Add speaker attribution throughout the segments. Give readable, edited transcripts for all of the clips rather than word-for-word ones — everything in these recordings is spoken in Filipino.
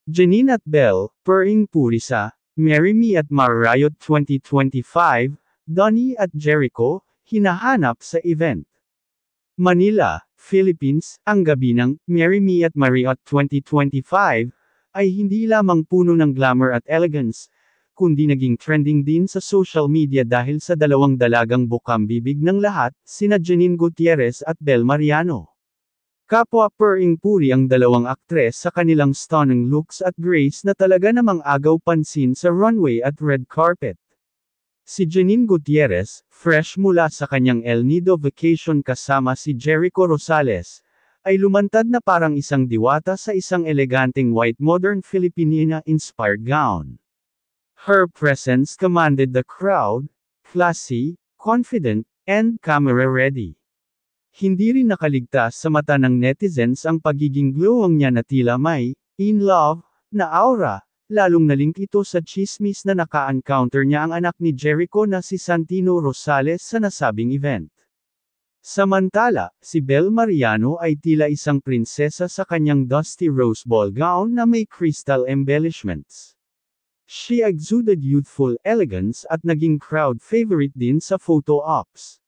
Speaker 1: Janine at Belle, Pering Purisa, Marry Me at Marriott 2025, Donnie at Jericho, hinahanap sa event. Manila, Philippines, ang gabi ng Marry Me at Marriott 2025 ay hindi lamang puno ng glamour at elegance, kundi naging trending din sa social media dahil sa dalawang dalagang bukang-bibig ng lahat, sina Janine Gutierrez at Belle Mariano. Kapwa Pering Puri ang dalawang aktres sa kanilang stunning looks at grace na talaga namang agaw pansin sa runway at red carpet. Si Janine Gutierrez, fresh mula sa kanyang El Nido vacation kasama si Jericho Rosales, ay lumantad na parang isang diwata sa isang eleganteng white modern Filipina-inspired gown. Her presence commanded the crowd, classy, confident, and camera-ready. Hindi rin nakaligtas sa mata ng netizens ang pagiging glowing niya na tila may in love na aura. Lalong nalink ito sa chismis na naka-encounter niya ang anak ni Jericho na si Santino Rosales sa nasabing event. Samantala, si Belle Mariano ay tila isang prinsesa sa kanyang dusty rose ball gown na may crystal embellishments. She exuded youthful elegance at naging crowd favorite din sa photo ops.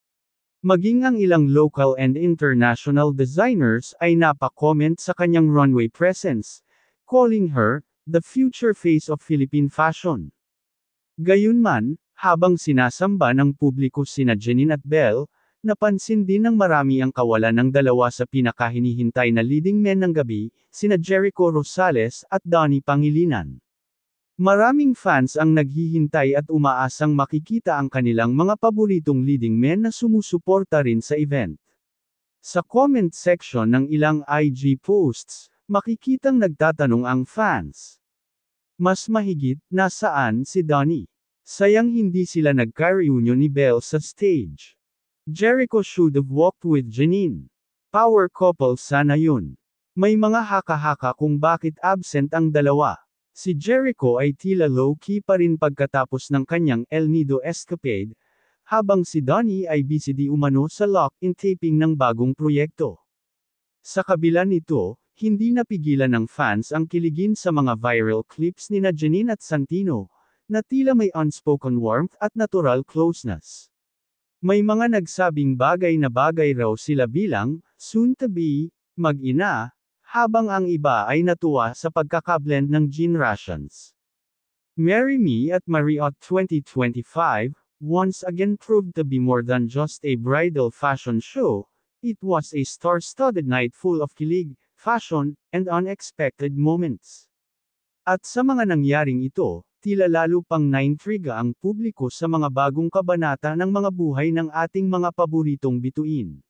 Speaker 1: Maging ang ilang local and international designers ay napa-comment sa kanyang runway presence, calling her the future face of Philippine fashion. Gayunman, habang sinasamba ng publiko sina Janine at Belle, napansin din ng marami ang kawalan ng dalawa sa pinakahinihintay na leading men ng gabi, sina Jericho Rosales at Donnie Pangilinan. Maraming fans ang naghihintay at umaasang makikita ang kanilang mga paboritong leading men na sumusuporta rin sa event. Sa comment section ng ilang IG posts, makikitang nagtatanong ang fans. Mas mahigit, nasaan si Donnie? Sayang hindi sila nagka-reunion ni Belle sa stage. Jericho should have walked with Janine. Power couple sana yun. May mga haka-haka kung bakit absent ang dalawa. Si Jericho ay tila low-key pa rin pagkatapos ng kanyang El Nido escapade, habang si Donnie ay busy di umano sa lock-in taping ng bagong proyekto. Sa kabila nito, hindi napigilan ng fans ang kiligin sa mga viral clips ni Janine at Santino, na tila may unspoken warmth at natural closeness. May mga nagsabing bagay na bagay raw sila bilang, soon-to-be, mag-ina, habang ang iba ay natuwa sa pagkakablend ng generations. Marry Me at Marriott 2025, once again proved to be more than just a bridal fashion show, it was a star-studded night full of kilig, fashion, and unexpected moments. At sa mga nangyaring ito, tila lalo pang naintriga ang publiko sa mga bagong kabanata ng mga buhay ng ating mga paboritong bituin.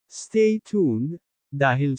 Speaker 1: Stay tuned, dahil